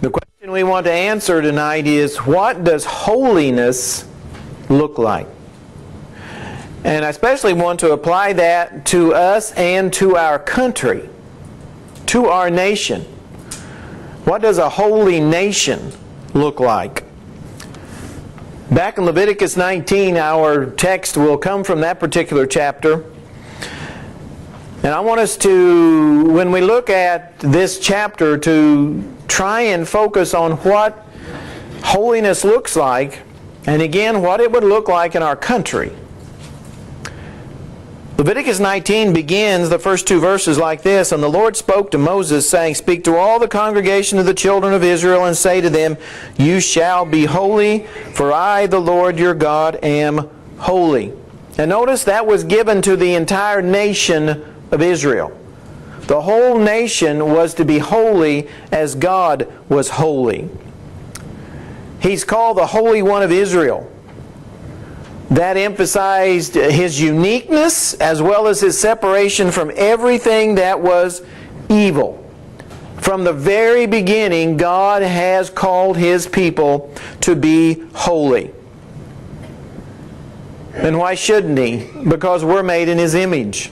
The question we want to answer tonight is, what does holiness look like? And I especially want to apply that to us and to our country, to our nation. What does a holy nation look like? Back in Leviticus 19, our text will come from that particular chapter. And I want us to, when we look at this chapter, to try and focus on what holiness looks like, and again, what it would look like in our country. Leviticus 19 begins the first two verses like this: "And the Lord spoke to Moses, saying, Speak to all the congregation of the children of Israel, and say to them, You shall be holy, for I, the Lord your God, am holy." And notice that was given to the entire nation of Israel. The whole nation was to be holy as God was holy. He's called the Holy One of Israel. That emphasized His uniqueness as well as His separation from everything that was evil. From the very beginning, God has called His people to be holy. And why shouldn't He? Because we're made in His image.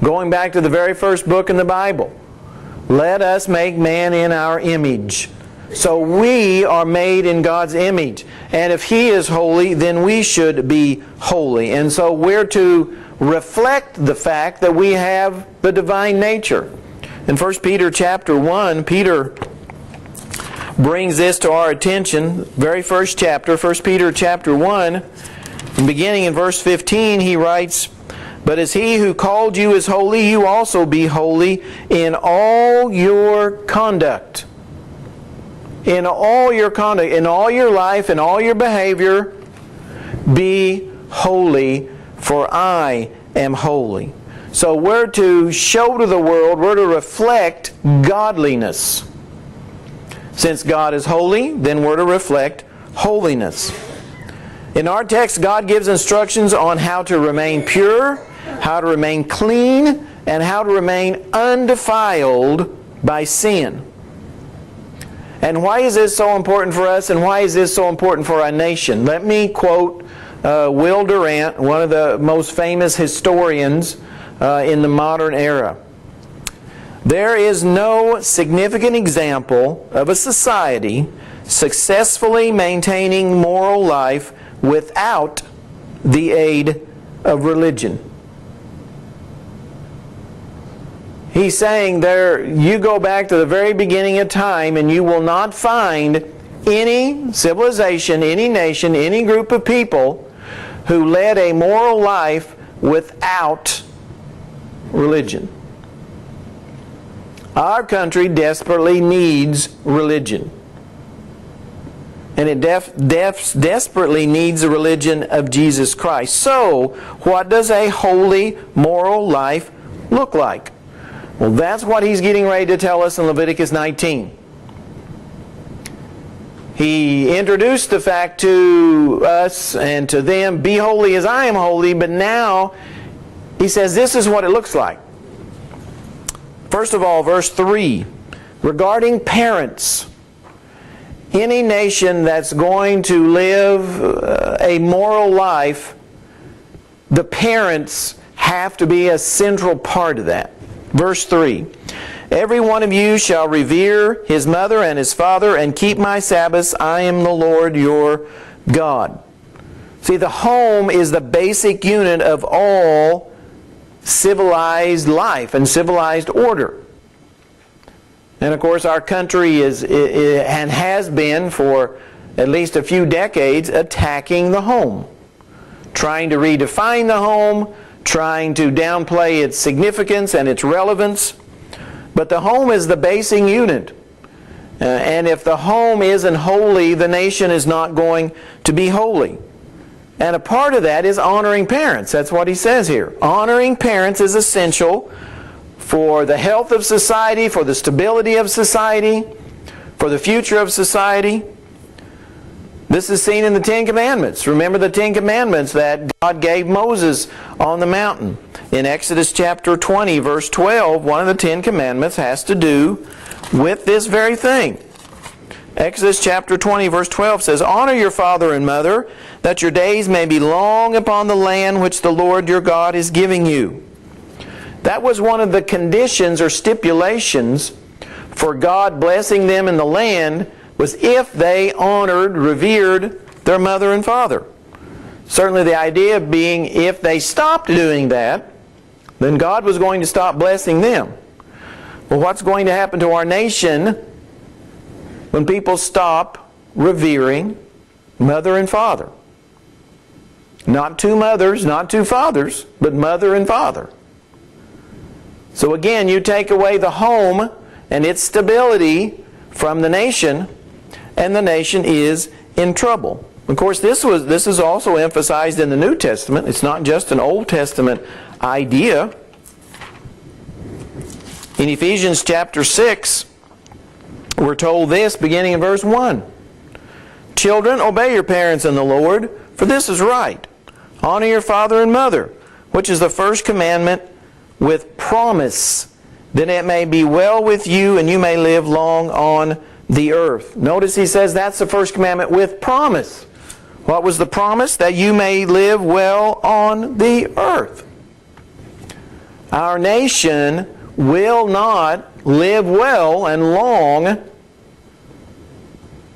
Going back to the very first book in the Bible, let us make man in our image. So we are made in God's image. And if He is holy, then we should be holy. And so we're to reflect the fact that we have the divine nature. In 1 Peter chapter 1, Peter brings this to our attention. Very first chapter, 1 Peter chapter 1, and beginning in verse 15, he writes, "But as He who called you is holy, you also be holy in all your conduct." In all your conduct, in all your life, in all your behavior, be holy, for I am holy. So we're to show to the world, we're to reflect godliness. Since God is holy, then we're to reflect holiness. In our text, God gives instructions on how to remain pure, how to remain clean, and how to remain undefiled by sin. And why is this so important for us, and why is this so important for our nation? Let me quote Will Durant, one of the most famous historians in the modern era. "There is no significant example of a society successfully maintaining moral life without the aid of religion." He's saying there, you go back to the very beginning of time and you will not find any civilization, any nation, any group of people who led a moral life without religion. Our country desperately needs religion. And it desperately needs the religion of Jesus Christ. So, what does a holy, moral life look like? Well, that's what he's getting ready to tell us in Leviticus 19. He introduced the fact to us and to them, be holy as I am holy, but now he says this is what it looks like. First of all, verse 3, regarding parents. Any nation that's going to live a moral life, the parents have to be a central part of that. Verse 3, "Every one of you shall revere his mother and his father, and keep my Sabbaths. I am the Lord your God." See, the home is the basic unit of all civilized life and civilized order. And of course, our country is and has been for at least a few decades attacking the home, trying to redefine the home, trying to downplay its significance and its relevance. But the home is the basic unit. And if the home isn't holy, the nation is not going to be holy. And a part of that is honoring parents. That's what he says here. Honoring parents is essential for the health of society, for the stability of society, for the future of society. This is seen in the Ten Commandments. Remember the Ten Commandments that God gave Moses on the mountain. In Exodus chapter 20, verse 12, one of the Ten Commandments has to do with this very thing. Exodus chapter 20, verse 12 says, "Honor your father and mother, that your days may be long upon the land which the Lord your God is giving you." That was one of the conditions or stipulations for God blessing them in the land, was if they honored, revered their mother and father. Certainly the idea being if they stopped doing that, then God was going to stop blessing them. Well, what's going to happen to our nation when people stop revering mother and father? Not two mothers, not two fathers, but mother and father. So again, you take away the home and its stability from the nation, and the nation is in trouble. Of course, this is also emphasized in the New Testament. It's not just an Old Testament idea. In Ephesians chapter 6, we're told this, beginning in verse 1. "Children, obey your parents in the Lord, for this is right. Honor your father and mother, which is the first commandment with promise, that it may be well with you and you may live long on the earth." Notice he says that's the first commandment with promise. What was the promise? That you may live well on the earth. Our nation will not live well and long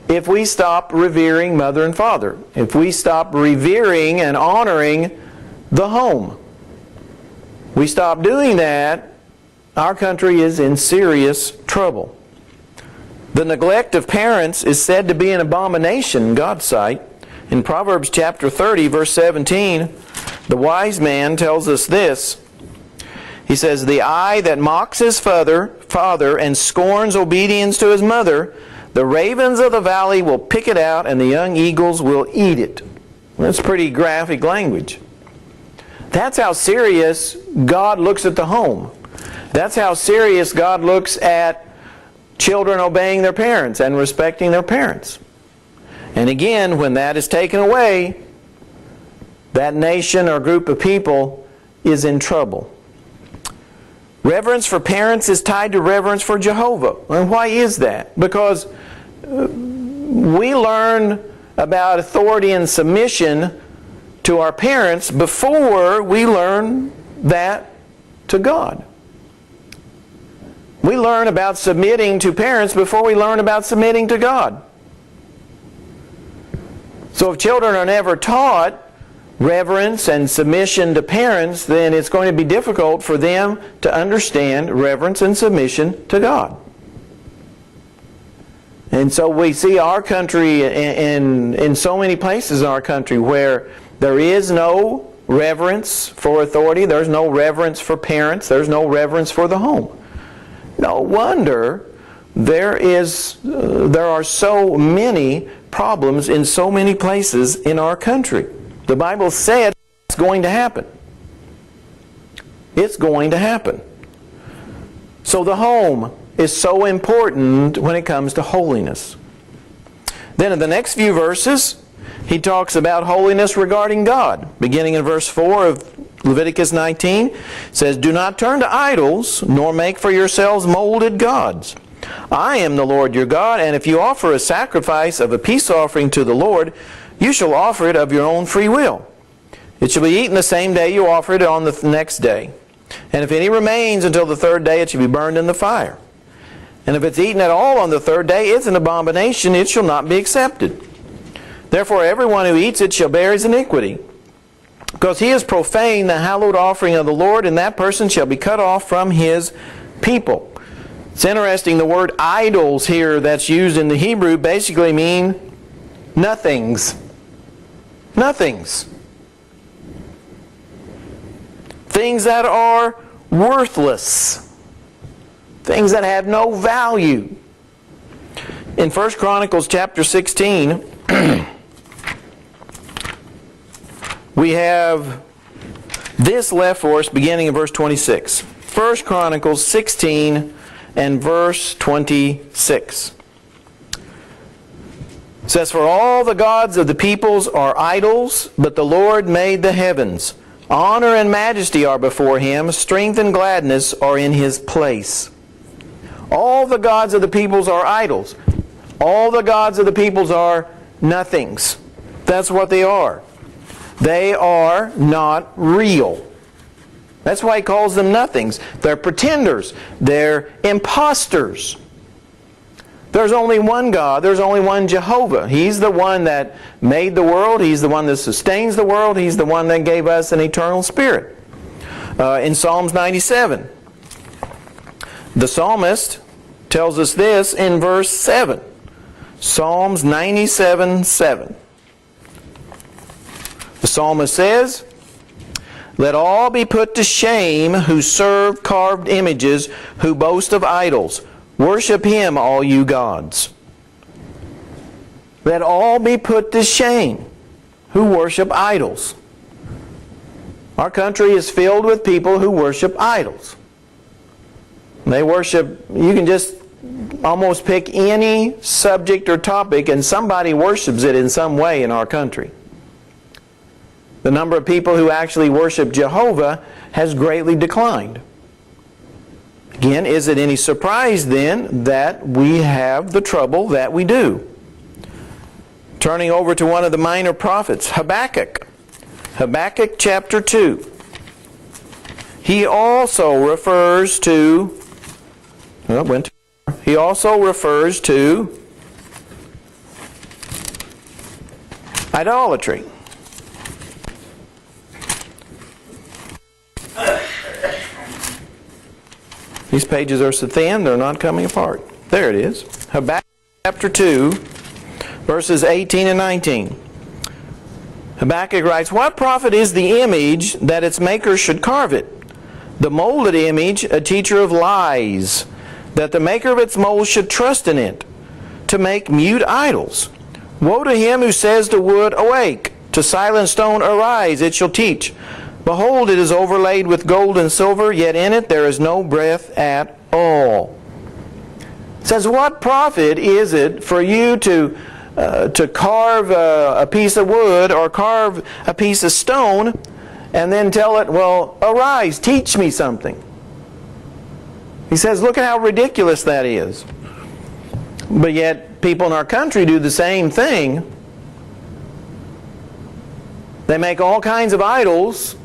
if we stop revering mother and father, if we stop revering and honoring the home. We stop doing that, our country is in serious trouble. The neglect of parents is said to be an abomination in God's sight. In Proverbs chapter 30, verse 17, the wise man tells us this. He says, "The eye that mocks his father and scorns obedience to his mother, the ravens of the valley will pick it out and the young eagles will eat it." That's pretty graphic language. That's how serious God looks at the home. That's how serious God looks at children obeying their parents and respecting their parents. And again, when that is taken away, that nation or group of people is in trouble. Reverence for parents is tied to reverence for Jehovah. And why is that? Because we learn about authority and submission to our parents before we learn that to God. We learn about submitting to parents before we learn about submitting to God. So if children are never taught reverence and submission to parents, then it's going to be difficult for them to understand reverence and submission to God. And so we see our country in so many places in our country where there is no reverence for authority, there's no reverence for parents, there's no reverence for the home. No wonder there are so many problems in so many places in our country. The Bible said it's going to happen. It's going to happen. So the home is so important when it comes to holiness. Then in the next few verses, he talks about holiness regarding God. Beginning in verse 4 of Leviticus 19, it says, "Do not turn to idols, nor make for yourselves molded gods. I am the Lord your God, and if you offer a sacrifice of a peace offering to the Lord, you shall offer it of your own free will. It shall be eaten the same day you offer it on the next day. And if any remains until the third day, it shall be burned in the fire. And if it's eaten at all on the third day, it's an abomination, it shall not be accepted. Therefore everyone who eats it shall bear his iniquity. Because he has profaned the hallowed offering of the Lord, and that person shall be cut off from his people." It's interesting, the word idols here that's used in the Hebrew basically mean nothings. Nothings. Things that are worthless. Things that have no value. In 1 Chronicles chapter 16, we have this left for us beginning in verse 26. 1 Chronicles 16 and verse 26. It says, "For all the gods of the peoples are idols, but the Lord made the heavens. Honor and majesty are before Him. Strength and gladness are in His place." All the gods of the peoples are idols. All the gods of the peoples are nothings. That's what they are. They are not real. That's why He calls them nothings. They're pretenders. They're imposters. There's only one God. There's only one Jehovah. He's the one that made the world. He's the one that sustains the world. He's the one that gave us an eternal spirit. In Psalms 97, the psalmist tells us this in verse 7. Psalms 97:7. The psalmist says, "Let all be put to shame who serve carved images, who boast of idols. Worship Him, all you gods." Let all be put to shame who worship idols. Our country is filled with people who worship idols. They worship, you can just almost pick any subject or topic and somebody worships it in some way in our country. The number of people who actually worship Jehovah has greatly declined. Again, is it any surprise then that we have the trouble that we do? Turning over to one of the minor prophets, Habakkuk. Habakkuk chapter 2. He also refers to, idolatry. These pages are so thin, they're not coming apart. There it is. Habakkuk chapter 2, verses 18 and 19. Habakkuk writes, "What profit is the image that its maker should carve it? The molded image, a teacher of lies, that the maker of its mold should trust in it, to make mute idols. Woe to him who says to wood, awake, to silent stone, arise, it shall teach. Behold, it is overlaid with gold and silver, yet in it there is no breath at all." It says, what profit is it for you to carve a piece of wood or carve a piece of stone and then tell it, well, arise, teach me something? He says, look at how ridiculous that is. But yet, people in our country do the same thing. They make all kinds of idols,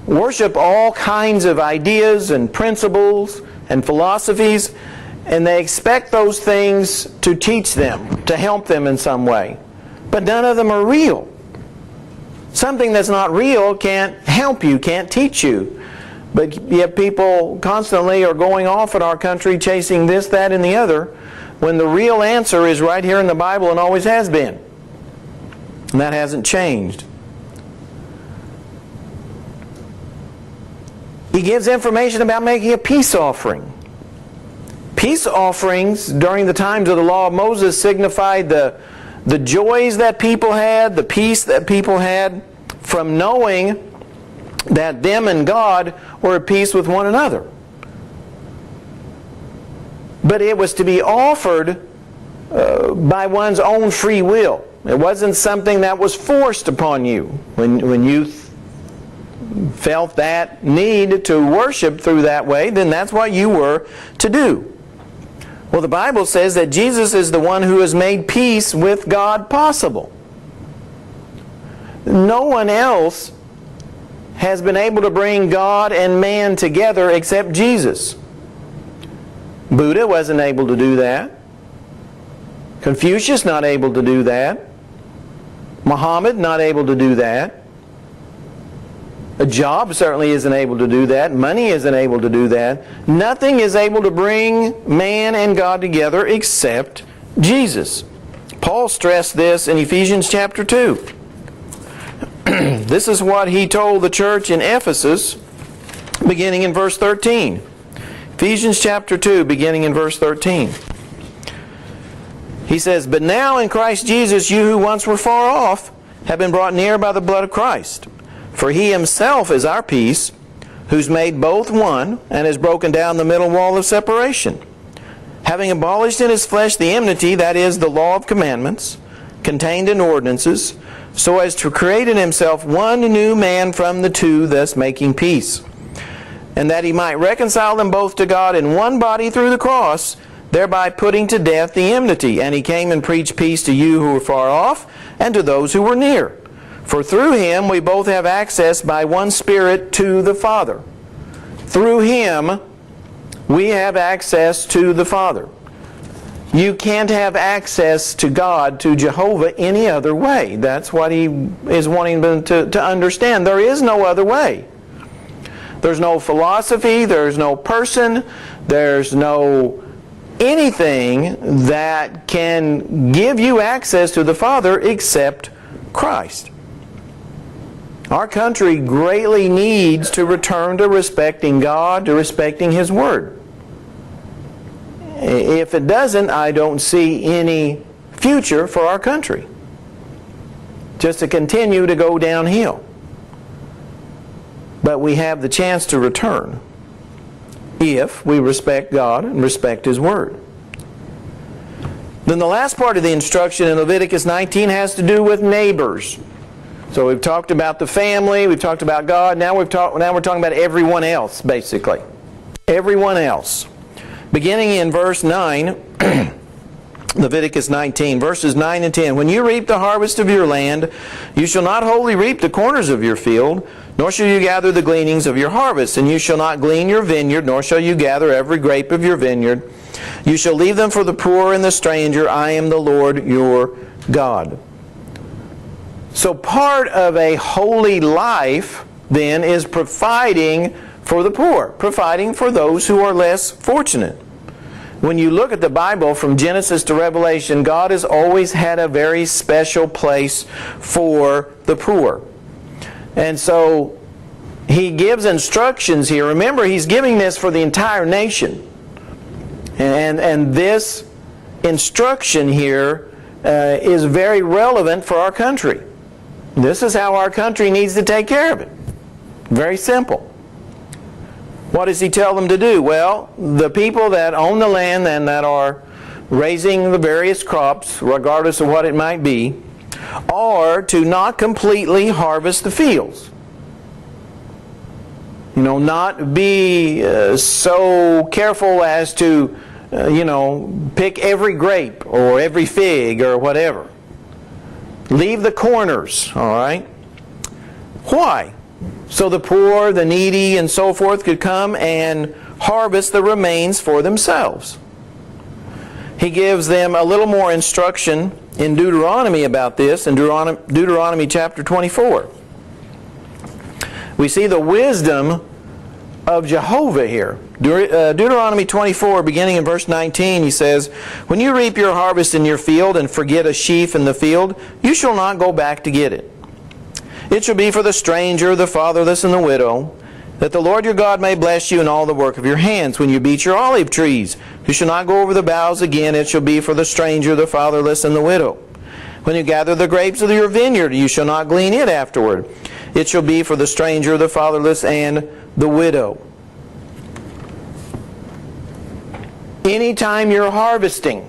worship all kinds of ideas and principles and philosophies, and they expect those things to teach them, to help them in some way. But none of them are real. Something that's not real can't help you, can't teach you. But yet people constantly are going off in our country chasing this, that, and the other, when the real answer is right here in the Bible and always has been. And that hasn't changed. He gives information about making a peace offering. Peace offerings during the times of the law of Moses signified the joys that people had, the peace that people had from knowing that them and God were at peace with one another. But it was to be offered by one's own free will. It wasn't something that was forced upon you. When you felt that need to worship through that way, then that's what you were to do. Well, the Bible says that Jesus is the one who has made peace with God possible. No one else has been able to bring God and man together except Jesus. Buddha wasn't able to do that. Confucius not able to do that. Muhammad not able to do that. A job certainly isn't able to do that. Money isn't able to do that. Nothing is able to bring man and God together except Jesus. Paul stressed this in Ephesians chapter 2. This is what he told the church in Ephesus, beginning in verse 13. Ephesians chapter 2, beginning in verse 13. He says, "But now in Christ Jesus, you who once were far off have been brought near by the blood of Christ. For He Himself is our peace, who's made both one, and has broken down the middle wall of separation, having abolished in his flesh the enmity, that is, the law of commandments, contained in ordinances, so as to create in himself one new man from the two, thus making peace. And that he might reconcile them both to God in one body through the cross, thereby putting to death the enmity. And he came and preached peace to you who were far off, and to those who were near. For through him we both have access by one Spirit to the Father. Through him we have access to the Father. You can't have access to God, to Jehovah, any other way. That's what he is wanting them to understand. There is no other way. There's no philosophy, there's no person, there's no anything that can give you access to the Father except Christ. Our country greatly needs to return to respecting God, to respecting His Word. If it doesn't, I don't see any future for our country. Just to continue to go downhill. But we have the chance to return if we respect God and respect His Word. Then the last part of the instruction in Leviticus 19 has to do with neighbors. So we've talked about the family, we've talked about God, now we're talking about everyone else, basically. Everyone else. Beginning in verse 9, Leviticus 19, verses 9 and 10. When you reap the harvest of your land, you shall not wholly reap the corners of your field, nor shall you gather the gleanings of your harvest. And you shall not glean your vineyard, nor shall you gather every grape of your vineyard. You shall leave them for the poor and the stranger. I am the Lord your God. So part of a holy life, then, is providing for the poor, providing for those who are less fortunate. When you look at the Bible from Genesis to Revelation, God has always had a very special place for the poor. And so He gives instructions here. Remember, He's giving this for the entire nation. And this instruction here is very relevant for our country. This is how our country needs to take care of it. Very simple. What does He tell them to do? Well, the people that own the land and that are raising the various crops, regardless of what it might be, are to not completely harvest the fields. Not be so careful as to, pick every grape or every fig or whatever. Leave the corners, all right? Why? So the poor, the needy, and so forth could come and harvest the remains for themselves. He gives them a little more instruction in Deuteronomy about this, in Deuteronomy chapter 24. We see the wisdom of Jehovah here. Deuteronomy 24, beginning in verse 19, he says, When you reap your harvest in your field and forget a sheaf in the field, you shall not go back to get it. It shall be for the stranger, the fatherless, and the widow, that the Lord your God may bless you in all the work of your hands. When you beat your olive trees, you shall not go over the boughs again. It shall be for the stranger, the fatherless, and the widow. When you gather the grapes of your vineyard, you shall not glean it afterward. It shall be for the stranger, the fatherless, and the widow. Anytime you're harvesting,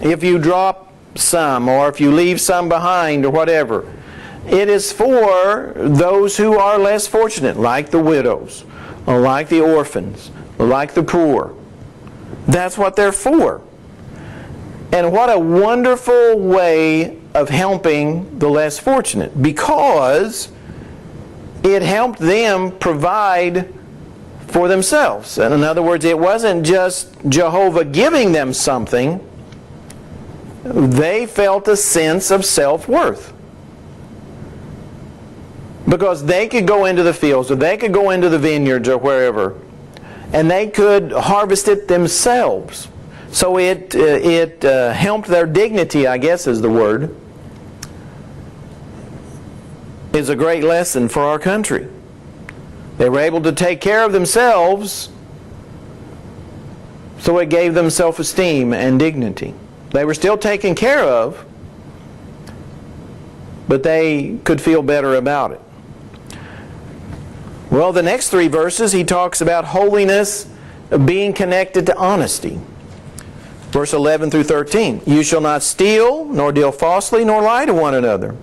if you drop some or if you leave some behind or whatever, it is for those who are less fortunate, like the widows, or like the orphans, or like the poor. That's what they're for. And what a wonderful way of helping the less fortunate, because it helped them provide for themselves. And in other words, it wasn't just Jehovah giving them something. They felt a sense of self-worth. Because they could go into the fields, or they could go into the vineyards, or wherever, and they could harvest it themselves. So it helped their dignity, I guess is the word. Is a great lesson for our country. They were able to take care of themselves, so it gave them self-esteem and dignity. They were still taken care of, but they could feel better about it. Well, the next 3 verses, he talks about holiness being connected to honesty. Verse 11 through 13. You shall not steal, nor deal falsely, nor lie to one another.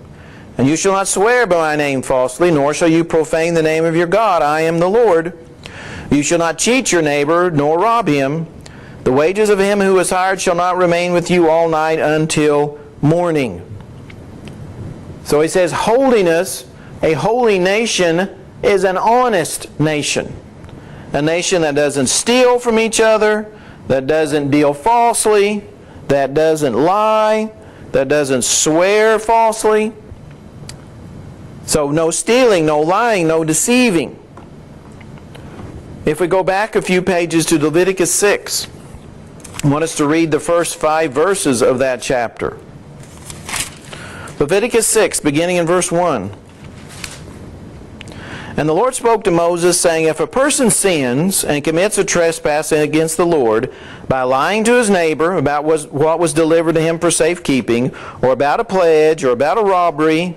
And you shall not swear by my name falsely, nor shall you profane the name of your God. I am the Lord. You shall not cheat your neighbor, nor rob him. The wages of him who is hired shall not remain with you all night until morning. So he says, holiness, a holy nation, is an honest nation. A nation that doesn't steal from each other, that doesn't deal falsely, that doesn't lie, that doesn't swear falsely. So no stealing, no lying, no deceiving. If we go back a few pages to Leviticus 6, I want us to read the first 5 verses of that chapter. Leviticus 6, beginning in verse 1. And the Lord spoke to Moses, saying, if a person sins and commits a trespass against the Lord by lying to his neighbor about what was delivered to him for safekeeping, or about a pledge, or about a robbery,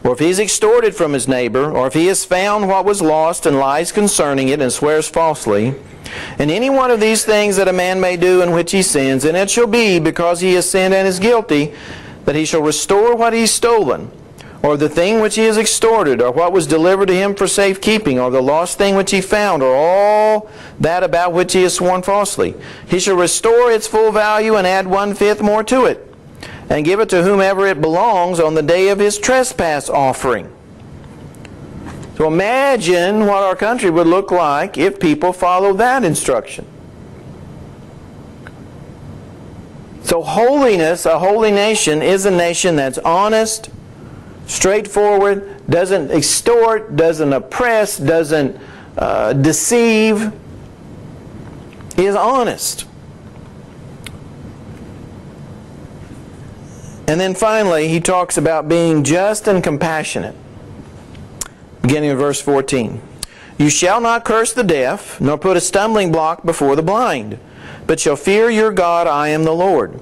or if he is extorted from his neighbor, or if he has found what was lost and lies concerning it and swears falsely, and any one of these things that a man may do in which he sins, and it shall be, because he has sinned and is guilty, that he shall restore what he has stolen, or the thing which he has extorted, or what was delivered to him for safekeeping, or the lost thing which he found, or all that about which he has sworn falsely. He shall restore its full value and add 1/5 more to it, and give it to whomever it belongs on the day of his trespass offering. So imagine what our country would look like if people follow that instruction. So holiness, a holy nation, is a nation that's honest, straightforward, doesn't extort, doesn't oppress, doesn't deceive, is honest. And then finally, he talks about being just and compassionate. Beginning of verse 14. You shall not curse the deaf, nor put a stumbling block before the blind, but shall fear your God, I am the Lord.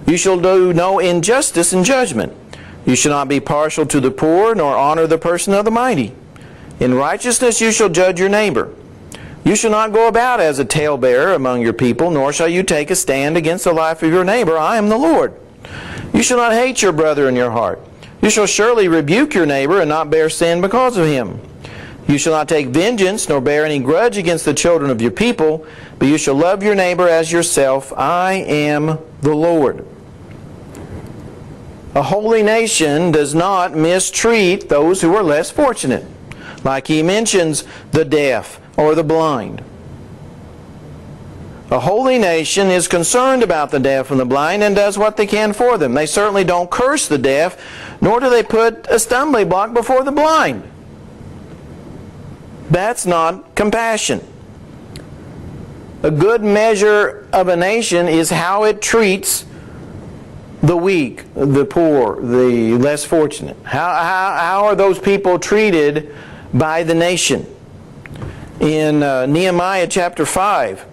You shall do no injustice in judgment. You shall not be partial to the poor, nor honor the person of the mighty. In righteousness you shall judge your neighbor. You shall not go about as a talebearer among your people, nor shall you take a stand against the life of your neighbor. I am the Lord. You shall not hate your brother in your heart. You shall surely rebuke your neighbor and not bear sin because of him. You shall not take vengeance, nor bear any grudge against the children of your people, but you shall love your neighbor as yourself. I am the Lord. A holy nation does not mistreat those who are less fortunate, like he mentions the deaf or the blind. A holy nation is concerned about the deaf and the blind and does what they can for them. They certainly don't curse the deaf, nor do they put a stumbling block before the blind. That's not compassion. A good measure of a nation is how it treats the weak, the poor, the less fortunate. How are those people treated by the nation? In Nehemiah chapter 5,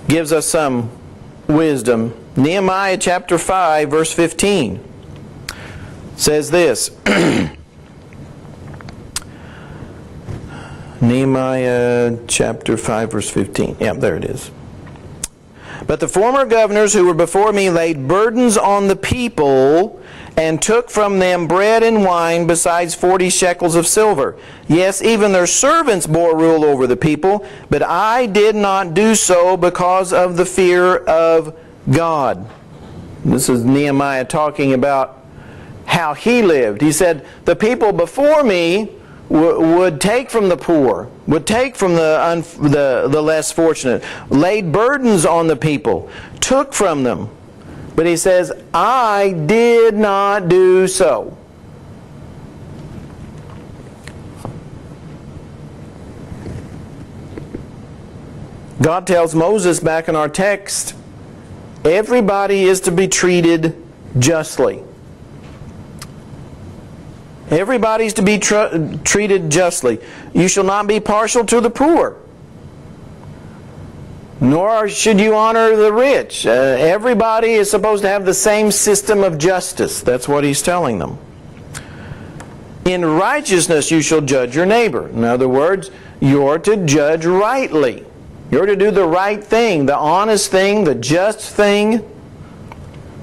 gives us some wisdom. Nehemiah chapter 5, verse 15 says this. Nehemiah chapter 5, verse 15. Yeah, there it is. But the former governors who were before me laid burdens on the people and took from them bread and wine besides 40 shekels of silver. Yes, even their servants bore rule over the people, but I did not do so because of the fear of God. This is Nehemiah talking about how he lived. He said, the people before me would take from the poor, would take from the less fortunate, laid burdens on the people, took from them. But he says, I did not do so. God tells Moses back in our text, everybody is to be treated justly. Everybody's to be treated justly. You shall not be partial to the poor, nor should you honor the rich. Everybody is supposed to have the same system of justice. That's what he's telling them. In righteousness you shall judge your neighbor. In other words, you're to judge rightly. You're to do the right thing, the honest thing, the just thing.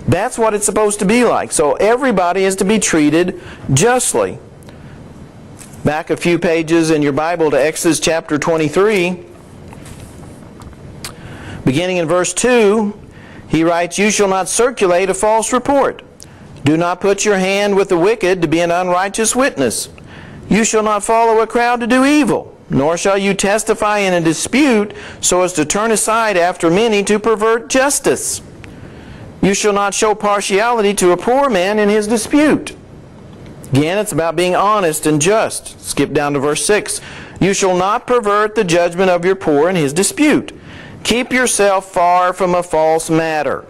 That's what it's supposed to be like. So everybody is to be treated justly. Back a few pages in your Bible to Exodus chapter 23. Beginning in verse 2, he writes, "You shall not circulate a false report. Do not put your hand with the wicked to be an unrighteous witness. You shall not follow a crowd to do evil, nor shall you testify in a dispute so as to turn aside after many to pervert justice. You shall not show partiality to a poor man in his dispute." Again, it's about being honest and just. Skip down to verse 6. "You shall not pervert the judgment of your poor in his dispute. Keep yourself far from a false matter.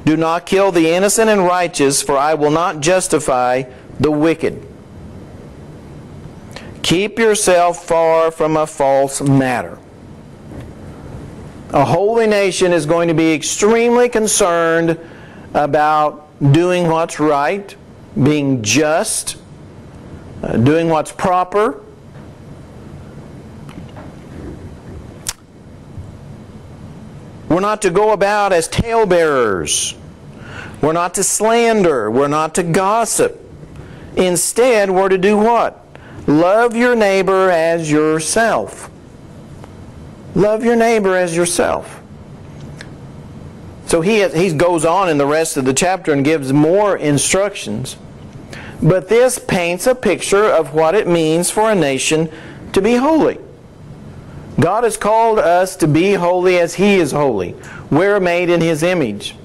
Do not kill the innocent and righteous, for I will not justify the wicked." Keep yourself far from a false matter. A holy nation is going to be extremely concerned about doing what's right, being just, doing what's proper. We're not to go about as talebearers. We're not to slander. We're not to gossip. Instead, we're to do what? Love your neighbor as yourself. Love your neighbor as yourself. So he goes on in the rest of the chapter and gives more instructions. But this paints a picture of what it means for a nation to be holy. God has called us to be holy as He is holy. We're made in His image.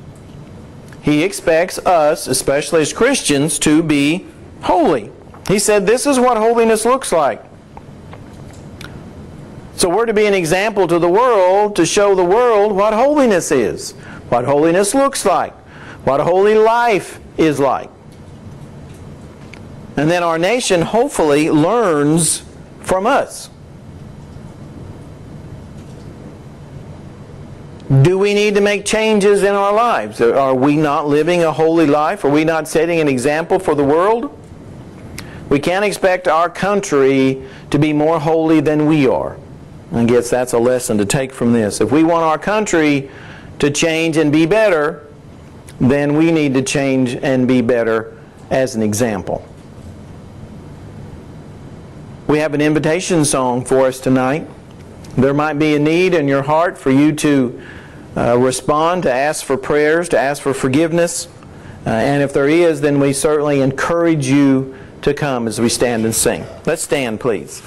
He expects us, especially as Christians, to be holy. He said this is what holiness looks like. So we're to be an example to the world, to show the world what holiness is, what holiness looks like, what a holy life is like. And then our nation hopefully learns from us. Do we need to make changes in our lives? Are we not living a holy life? Are we not setting an example for the world? We can't expect our country to be more holy than we are. I guess that's a lesson to take from this. If we want our country to change and be better, then we need to change and be better as an example. We have an invitation song for us tonight. There might be a need in your heart for you to respond, to ask for prayers, to ask for forgiveness. And if there is, then we certainly encourage you to come as we stand and sing. Let's stand, please.